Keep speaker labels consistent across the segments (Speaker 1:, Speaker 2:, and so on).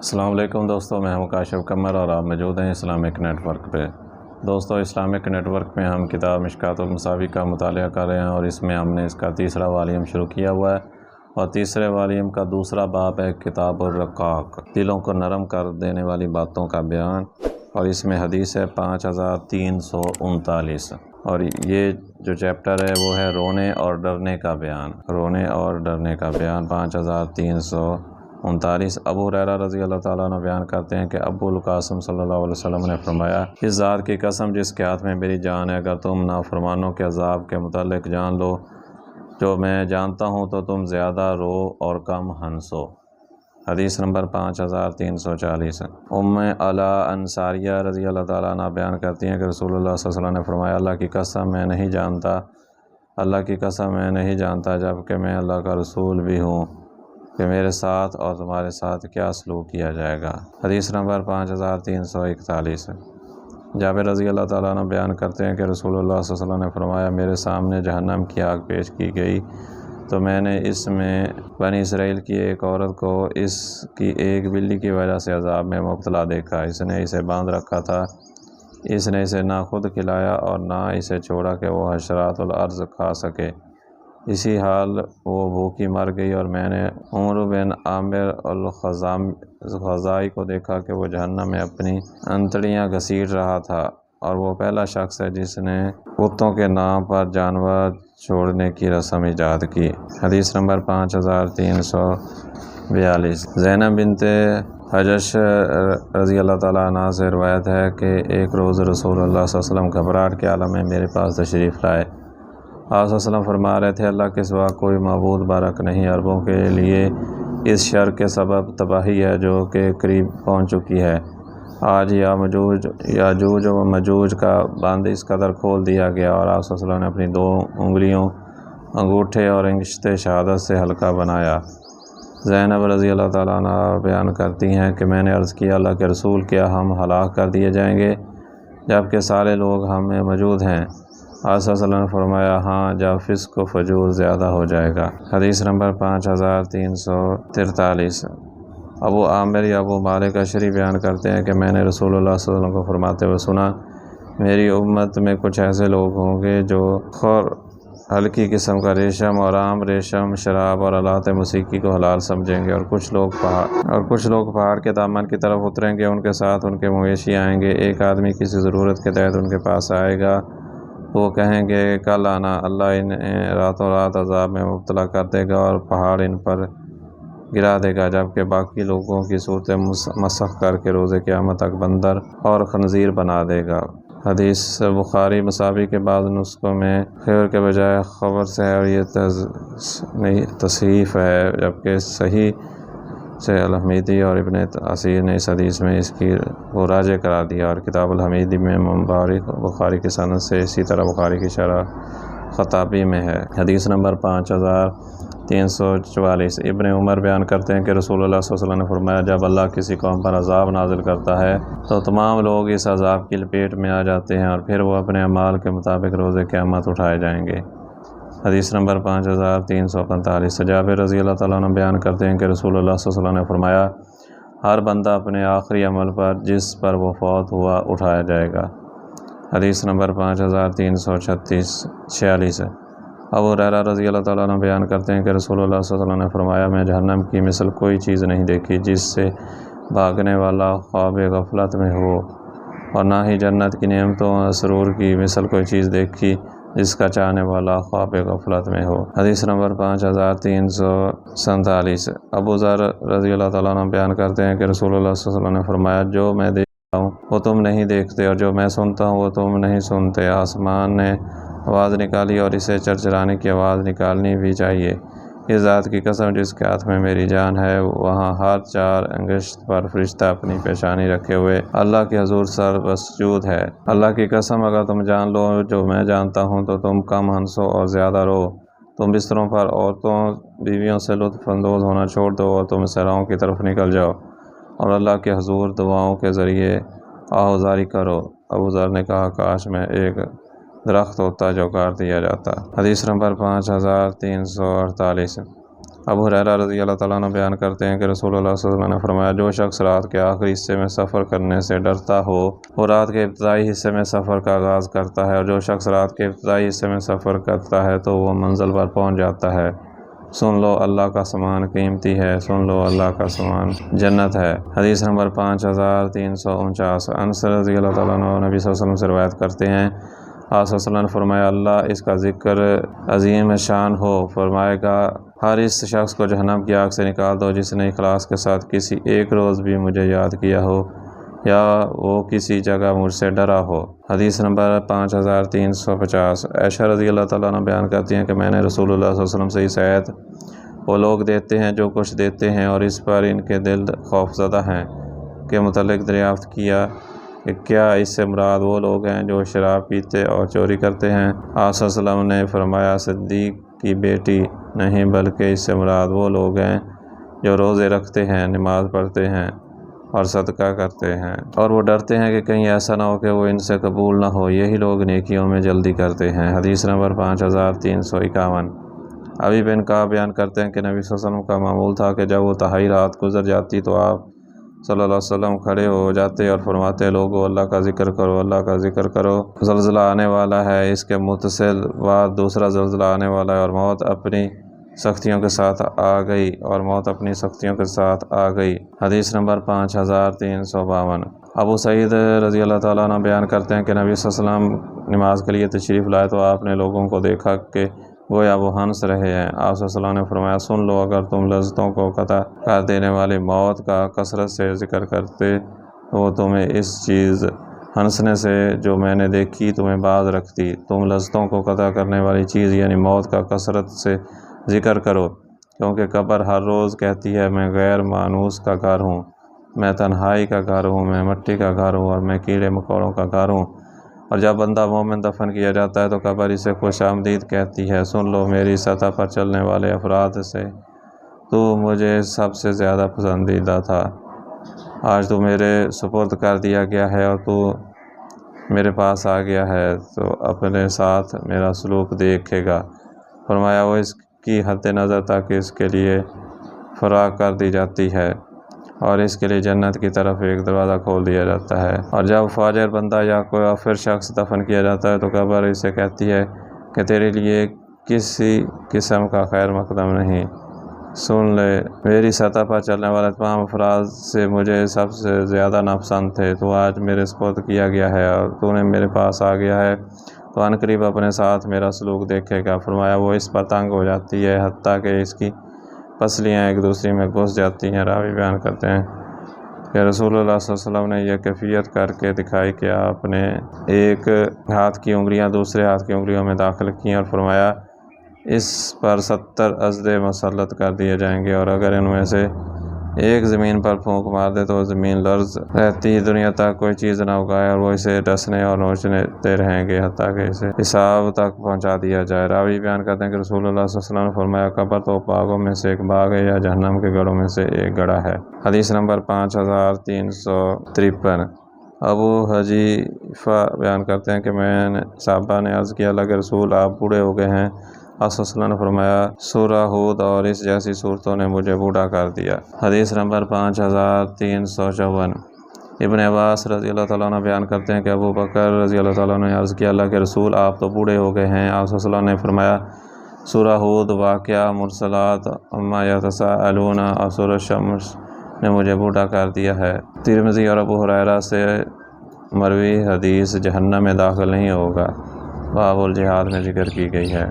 Speaker 1: السلام علیکم دوستوں، میں ہوں کاشف قمر اور آپ موجود ہیں اسلامک نیٹ ورک پہ۔ دوستوں، اسلامک نیٹ ورک میں ہم کتاب مشکوٰۃ المصابیح کا مطالعہ کر رہے ہیں اور اس میں ہم نے اس کا تیسرا والیوم شروع کیا ہوا ہے اور تیسرے والیوم کا دوسرا باب ہے کتاب الرقاق، دلوں کو نرم کر دینے والی باتوں کا بیان، اور اس میں حدیث ہے 5339 اور یہ جو چیپٹر ہے وہ ہے رونے اور ڈرنے کا بیان، رونے اور ڈرنے کا بیان 5339۔ ابو ہریرہ رضی اللہ تعالیٰ عنہ بیان کرتے ہیں کہ ابو القاسم صلی اللہ علیہ وسلم نے فرمایا، اس ذات کی قسم جس کے ہاتھ میں میری جان ہے، اگر تم نافرمانوں کے عذاب کے متعلق جان لو جو میں جانتا ہوں تو تم زیادہ رو اور کم ہنسو۔ حدیث نمبر 5340۔ ام علا انصاریہ رضی اللہ تعالیٰ عنہ بیان کرتی ہیں کہ رسول اللہ صلی اللہ علیہ وسلم نے فرمایا، اللہ کی قسم میں نہیں جانتا جبکہ میں اللہ کا رسول بھی ہوں کہ میرے ساتھ اور تمہارے ساتھ کیا سلوک کیا جائے گا۔ حدیث نمبر 5341۔ جابر رضی اللہ تعالیٰ عنہ بیان کرتے ہیں کہ رسول اللہ صلی اللہ علیہ وسلم نے فرمایا، میرے سامنے جہنم کی آگ پیش کی گئی تو میں نے اس میں بنی اسرائیل کی ایک عورت کو اس کی ایک بلی کی وجہ سے عذاب میں مبتلا دیکھا۔ اس نے اسے باندھ رکھا تھا، اس نے اسے نہ خود کھلایا اور نہ اسے چھوڑا کہ وہ حشرات الارض کھا سکے، اسی حال وہ بھوکی مر گئی۔ اور میں نے عمرو بن عامر الخزاعی کو دیکھا کہ وہ جہنم میں اپنی انتڑیاں گھسیٹ رہا تھا، اور وہ پہلا شخص ہے جس نے کتوں کے نام پر جانور چھوڑنے کی رسم ایجاد کی۔ حدیث نمبر 5342۔ زینب بنت حجش رضی اللہ تعالیٰ عنہ سے روایت ہے کہ ایک روز رسول اللہ صلی اللہ علیہ وسلم گھبراہٹ کے عالم میں میرے پاس تشریف لائے۔ آپ صلی اللہ علیہ وسلم فرما رہے تھے، اللہ کے سوا کوئی معبود برحق نہیں، عربوں کے لیے اس شر کے سبب تباہی ہے جو کہ قریب پہنچ چکی ہے۔ آج یاجوج و ماجوج کا بند اس قدر کھول دیا گیا، اور آپ صلی اللہ علیہ وسلم نے اپنی 2 انگلیوں انگوٹھے اور انگشت شہادت سے حلقہ بنایا۔ زینب رضی اللہ تعالیٰ عنہ بیان کرتی ہیں کہ میں نے عرض کیا، اللہ کے رسول، کیا ہم ہلاک کر دیے جائیں گے جبکہ سارے لوگ ہم میں موجود ہیں؟ آپ صلی اللہ علیہ وسلم نے فرمایا، ہاں، جب فسق و فجور زیادہ ہو جائے گا۔ حدیث نمبر 5343۔ ابو عامر یا ابو مالک اشعری بیان کرتے ہیں کہ میں نے رسول اللہ صلی اللہ علیہ وسلم کو فرماتے ہوئے سنا، میری امت میں کچھ ایسے لوگ ہوں گے جو ہلکی قسم کا ریشم اور عام ریشم، شراب اور آلات موسیقی کو حلال سمجھیں گے، اور کچھ لوگ پہاڑ کے دامن کی طرف اتریں گے، ان کے ساتھ ان کے مویشی آئیں گے۔ ایک آدمی کسی ضرورت کے تحت ان کے پاس آئے گا، وہ کہیں گے کل آنا، اللہ انہیں راتوں رات عذاب میں مبتلا کر دے گا اور پہاڑ ان پر گرا دے گا، جبکہ باقی لوگوں کی صورتیں مسخ کر کے روز قیامت تک بندر اور خنزیر بنا دے گا۔ حدیث بخاری مصابیح کے بعض نسخوں میں خیر کے بجائے خبر سے ہے اور یہ تصحیف ہے، جبکہ صحیح سے الحمیدی اور ابن عثیر نے اس حدیث میں اس کی کو راجع قرار دیا، اور کتاب الحمیدی میں مبارک بخاری کی سند سے، اسی طرح بخاری کی شرح خطابی میں ہے۔ حدیث نمبر 5344۔ ابن عمر بیان کرتے ہیں کہ رسول اللہ صلی اللہ علیہ وسلم نے فرمایا، جب اللہ کسی قوم پر عذاب نازل کرتا ہے تو تمام لوگ اس عذاب کی لپیٹ میں آ جاتے ہیں، اور پھر وہ اپنے اعمال کے مطابق روز قیامت اٹھائے جائیں گے۔ حدیث نمبر 5345۔ جابر رضی اللہ تعالیٰ عنہ بیان کرتے ہیں کہ رسول اللہ صلی اللہ علیہ وسلم نے فرمایا، ہر بندہ اپنے آخری عمل پر جس پر وہ فوت ہوا اٹھایا جائے گا۔ حدیث نمبر 5346۔ ابو ہریرہ رضی اللہ تعالیٰ عنہ بیان کرتے ہیں کہ رسول اللہ صلی اللہ علیہ وسلم نے فرمایا، میں جہنم کی مثل کوئی چیز نہیں دیکھی جس سے بھاگنے والا خواب غفلت میں ہو، اور نہ ہی جنت کی نعمتوں اور سرور کی مثل کوئی چیز دیکھی جس کا چاہنے والا خواب غفلت میں ہو۔ حدیث نمبر 5347۔ ابو ذر رضی اللہ تعالیٰ عنہ بیان کرتے ہیں کہ رسول اللہ صلی اللہ علیہ وسلم نے فرمایا، جو میں دیکھتا ہوں وہ تم نہیں دیکھتے، اور جو میں سنتا ہوں وہ تم نہیں سنتے۔ آسمان نے آواز نکالی اور اسے چرچرانے کی آواز نکالنی بھی چاہیے۔ اس ذات کی قسم جس کے ہاتھ میں میری جان ہے، وہاں ہر 4 انگشت پر فرشتہ اپنی پیشانی رکھے ہوئے اللہ کے حضور سر بسجود ہے۔ اللہ کی قسم اگر تم جان لو جو میں جانتا ہوں تو تم کم ہنسو اور زیادہ رو، تم بستروں پر عورتوں بیویوں سے لطف اندوز ہونا چھوڑ دو اور تم صحراؤں کی طرف نکل جاؤ، اور اللہ کے حضور دعاؤں کے ذریعے آہوازاری کرو۔ ابو ذر نے کہا، کاش میں ایک درخت ہوتا جو کاٹ دیا جاتا۔ حدیث نمبر 5348۔ ابو ہریرہ رضی اللہ تعالیٰ عنہ بیان کرتے ہیں کہ رسول اللہ صلی اللہ علیہ وسلم نے فرمایا، جو شخص رات کے آخری حصے میں سفر کرنے سے ڈرتا ہو وہ رات کے ابتدائی حصے میں سفر کا آغاز کرتا ہے، اور جو شخص رات کے ابتدائی حصے میں سفر کرتا ہے تو وہ منزل پر پہنچ جاتا ہے۔ سن لو اللہ کا سامان قیمتی ہے، سن لو اللہ کا سامان جنت ہے۔ حدیث نمبر 5349۔ انس رضی اللہ تعالیٰ عنہ نبی صلی اللہ علیہ وسلم سے روایت کرتے ہیں، آپ صلی اللہ علیہ وسلم نے فرمایا، اللہ اس کا ذکر عظیم شان ہو، فرمائے گا، ہر اس شخص کو جہنم کی آگ سے نکال دو جس نے اخلاص کے ساتھ کسی ایک روز بھی مجھے یاد کیا ہو یا وہ کسی جگہ مجھ سے ڈرا ہو۔ حدیث نمبر 5350۔ عائشہ رضی اللہ تعالیٰ عنہ بیان کرتی ہیں کہ میں نے رسول اللہ صلی اللہ علیہ وسلم سے اس آیت وہ لوگ دیتے ہیں جو کچھ دیتے ہیں اور اس پر ان کے دل خوفزدہ ہیں کے متعلق دریافت کیا کہ کیا اس سے مراد وہ لوگ ہیں جو شراب پیتے اور چوری کرتے ہیں؟ آپ صلی اللہ علیہ وسلم نے فرمایا، صدیق کی بیٹی نہیں، بلکہ اس سے مراد وہ لوگ ہیں جو روزے رکھتے ہیں، نماز پڑھتے ہیں اور صدقہ کرتے ہیں، اور وہ ڈرتے ہیں کہ کہیں ایسا نہ ہو کہ وہ ان سے قبول نہ ہو، یہی لوگ نیکیوں میں جلدی کرتے ہیں۔ حدیث نمبر 5351۔ ابی بن کعب بیان کرتے ہیں کہ نبی صلی اللہ علیہ وسلم کا معمول تھا کہ جب وہ تہائی رات گزر جاتی تو آپ صلی اللہ علیہ وسلم کھڑے ہو جاتے اور فرماتے، لوگو اللہ کا ذکر کرو، اللہ کا ذکر کرو، زلزلہ آنے والا ہے، اس کے متصل بعد دوسرا زلزلہ آنے والا ہے، اور موت اپنی سختیوں کے ساتھ آ گئی، اور موت اپنی سختیوں کے ساتھ آ گئی۔ حدیث نمبر 5352۔ ابو سعید رضی اللہ تعالیٰ عنہ بیان کرتے ہیں کہ نبی صلی اللہ علیہ وسلم نماز کے لیے تشریف لائے تو آپ نے لوگوں کو دیکھا کہ گویا وہ ہنس رہے ہیں۔ آپ صلی اللہ علیہ وسلم نے فرمایا، سن لو، اگر تم لذتوں کو قطع کر دینے والی موت کا کثرت سے ذکر کرتے وہ تمہیں اس چیز ہنسنے سے جو میں نے دیکھی تمہیں باز رکھتی۔ تم لذتوں کو قطع کرنے والی چیز یعنی موت کا کثرت سے ذکر کرو، کیونکہ قبر ہر روز کہتی ہے، میں غیر مانوس کا گھر ہوں، میں تنہائی کا گھر ہوں، میں مٹی کا گھر ہوں، اور میں کیڑے مکوڑوں کا گھر ہوں۔ اور جب بندہ مومن دفن کیا جاتا ہے تو قبر اسے خوش آمدید کہتی ہے، سن لو میری سطح پر چلنے والے افراد سے تو مجھے سب سے زیادہ پسندیدہ تھا، آج تو میرے سپرد کر دیا گیا ہے اور تو میرے پاس آ گیا ہے تو اپنے ساتھ میرا سلوک دیکھے گا۔ فرمایا، وہ اس کی حد نظر تک اس کے لیے فراغ کر دی جاتی ہے اور اس کے لیے جنت کی طرف ایک دروازہ کھول دیا جاتا ہے، اور جب فاجر بندہ یا کوئی کافر شخص دفن کیا جاتا ہے تو قبر اسے کہتی ہے کہ تیرے لیے کسی قسم کا خیر مقدم نہیں، سن لے، میری سطح پر چلنے والے تمام افراد سے مجھے سب سے زیادہ ناپسند تھے، تو آج میرے سپرد کیا گیا ہے اور تو نے میرے پاس آ گیا ہے تو عنقریب اپنے ساتھ میرا سلوک دیکھے گا۔ فرمایا، وہ اس پر تنگ ہو جاتی ہے حتیٰ کہ اس کی پسلیاں ایک دوسری میں گھس جاتی ہیں۔ راوی بیان کرتے ہیں کہ رسول اللہ صلی اللہ علیہ وسلم نے یہ کیفیت کر کے دکھائی کہ آپ نے ایک ہاتھ کی انگلیاں دوسرے ہاتھ کی انگلیوں میں داخل کیں اور فرمایا، اس پر 70 اژدھے مسلط کر دیے جائیں گے، اور اگر ان میں سے ایک زمین پر پھونک مار دے تو زمین لرز رہتی دنیا تک کوئی چیز نہ اگائے، اور وہ اسے ڈسنے اور نوچتے رہیں گے حتیٰ کہ اسے حساب تک پہنچا دیا جائے۔ راوی بیان کرتے ہیں کہ رسول اللہ صلی اللہ علیہ وسلم نے فرمایا، قبر تو باغوں میں سے ایک باغ ہے یا جہنم کے گڑھوں میں سے ایک گڑھا ہے۔ حدیث نمبر 5353۔ ابو حذیفہ بیان کرتے ہیں کہ میں نے صحابہ نے عرض کیا، اللہ کے رسول، آپ بوڑھے ہو گئے ہیں۔ آپ صلی اللہ علیہ وسلم نے فرمایا، سورہ ہود اور اس جیسی صورتوں نے مجھے بوڑھا کر دیا۔ حدیث نمبر 5354۔ ابن عباس رضی اللہ تعالیٰ عنہ بیان کرتے ہیں کہ ابو بکر رضی اللہ تعالیٰ عنہ نے عرض کیا، اللہ کے رسول، آپ تو بوڑھے ہو گئے ہیں۔ آپ صلی اللہ علیہ وسلم نے فرمایا، سورہ ہود، واقعہ، مرسلات، عما یتساءلون اور سورہ شمس نے مجھے بوڑھا کر دیا ہے۔ ترمذی اور ابو ہریرہ سے مروی حدیث جہنم میں داخل نہیں ہوگا، باب الجہاد میں ذکر کی گئی ہے۔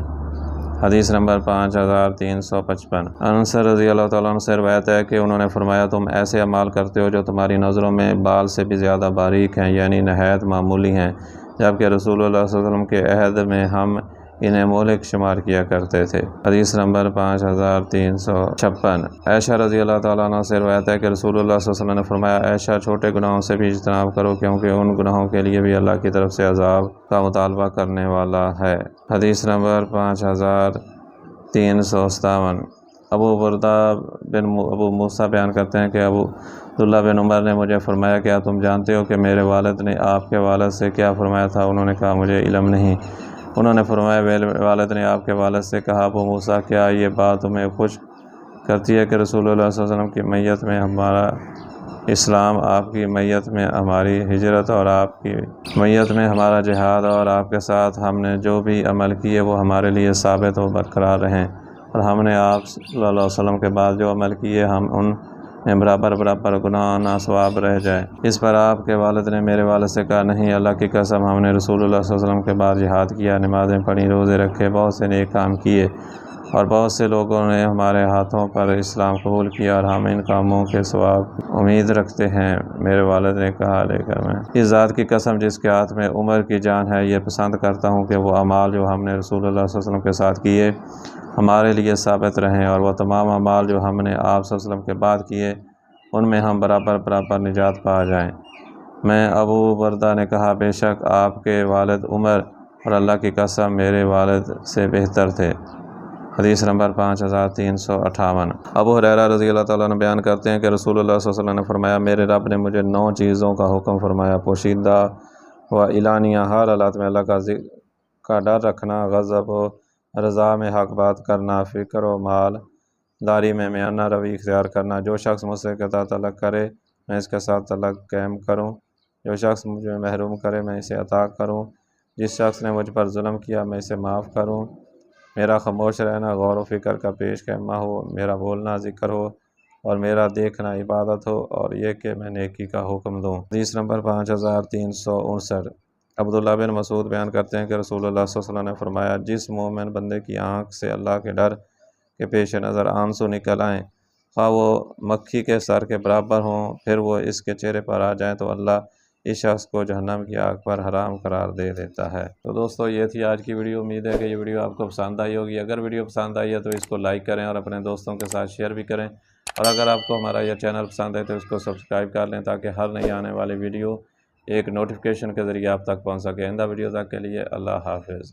Speaker 1: حدیث نمبر 5355۔ انس رضی اللہ تعالیٰ عنہ سے روایت ہے کہ انہوں نے فرمایا، تم ایسے اعمال کرتے ہو جو تمہاری نظروں میں بال سے بھی زیادہ باریک ہیں، یعنی نہایت معمولی ہیں، جبکہ رسول اللہ صلی اللہ علیہ وسلم کے عہد میں ہم انہیں مہلک شمار کیا کرتے تھے۔ حدیث نمبر 5356۔ عائشہ رضی اللہ تعالیٰ عنہ سے روایت ہے کہ رسول اللہ صلی اللہ علیہ وسلم نے فرمایا، عائشہ، چھوٹے گناہوں سے بھی اجتناب کرو کیونکہ ان گناہوں کے لیے بھی اللہ کی طرف سے عذاب کا مطالبہ کرنے والا ہے۔ حدیث نمبر 5357۔ ابو بردہ بن ابو موسیٰ بیان کرتے ہیں کہ ابو عبداللہ بن عمر نے مجھے فرمایا، کیا تم جانتے ہو کہ میرے والد نے آپ کے والد سے کیا فرمایا تھا؟ انہوں نے کہا، مجھے علم نہیں۔ انہوں نے فرمایا، میرے والد نے آپ کے والد سے کہا، ابو موسیٰ، کیا یہ بات تمہیں کچھ کرتی ہے کہ رسول اللہ صلی اللہ علیہ وسلم کی میت میں ہمارا اسلام، آپ کی میت میں ہماری ہجرت، اور آپ کی میت میں ہمارا جہاد، اور آپ کے ساتھ ہم نے جو بھی عمل کیے وہ ہمارے لیے ثابت و برقرار رہیں، اور ہم نے آپ صلی اللہ علیہ وسلم کے بعد جو عمل کیے ہم ان میں برابر گناہ نہ ثواب رہ جائے۔ اس پر آپ کے والد نے میرے والد سے کہا، نہیں، اللہ کی قسم، ہم نے رسول اللہ صلی اللہ علیہ وسلم کے بعد جہاد کیا، نمازیں پڑھی، روزے رکھے، بہت سے نیک کام کیے، اور بہت سے لوگوں نے ہمارے ہاتھوں پر اسلام قبول کیا، اور ہم ان کاموں کے ثواب امید رکھتے ہیں۔ میرے والد نے کہا، لے کر میں اس ذات کی قسم جس کے ہاتھ میں عمر کی جان ہے، یہ پسند کرتا ہوں کہ وہ اعمال جو ہم نے رسول اللہ صلی اللہ علیہ وسلم کے ساتھ کیے ہمارے لیے ثابت رہیں، اور وہ تمام اعمال جو ہم نے آپ صلی اللہ علیہ وسلم کے بعد کیے ان میں ہم برابر نجات پا جائیں۔ میں ابو بردہ نے کہا، بے شک آپ کے والد عمر، اور اللہ کی قسم میرے والد سے بہتر تھے۔ حدیث نمبر 5358۔ ابو ہریرہ رضی اللہ تعالیٰ عنہ بیان کرتے ہیں کہ رسول اللہ صلی اللہ علیہ وسلم نے فرمایا، میرے رب نے مجھے 9 چیزوں کا حکم فرمایا، پوشیدہ و اعلانیہ، ہر حالت میں اللہ کا ڈر رکھنا، غضب و رضا میں حق بات کرنا، فکر و مال داری میں میانہ روی اختیار کرنا۔ جو شخص مجھ سے تعلق کرے میں اس کے ساتھ تعلق قائم کروں، جو شخص مجھے محروم کرے میں اسے عطا کروں، جس شخص نے مجھ پر ظلم کیا میں اسے معاف کروں، میرا خاموش رہنا غور و فکر کا پیش خیمہ ہو، میرا بولنا ذکر ہو، اور میرا دیکھنا عبادت ہو، اور یہ کہ میں نیکی کا حکم دوں۔ حدیث نمبر 5359۔ عبداللہ بن مسعود بیان کرتے ہیں کہ رسول اللہ صلی اللہ علیہ وسلم نے فرمایا، جس مومن بندے کی آنکھ سے اللہ کے ڈر کے پیش نظر آنسو نکل آئیں، خواہ وہ مکھی کے سر کے برابر ہوں، پھر وہ اس کے چہرے پر آ جائیں تو اللہ اس شخص کو جہنم کی آگ پر حرام قرار دے دیتا ہے۔ تو دوستو، یہ تھی آج کی ویڈیو۔ امید ہے کہ یہ ویڈیو آپ کو پسند آئی ہوگی۔ اگر ویڈیو پسند آئی ہے تو اس کو لائک کریں اور اپنے دوستوں کے ساتھ شیئر بھی کریں، اور اگر آپ کو ہمارا یہ چینل پسند ہے تو اس کو سبسکرائب کر لیں تاکہ ہر نئی آنے والی ویڈیو ایک نوٹیفیکیشن کے ذریعے آپ تک پہنچ سکے۔ آئندہ ویڈیو تک کے لیے اللہ حافظ۔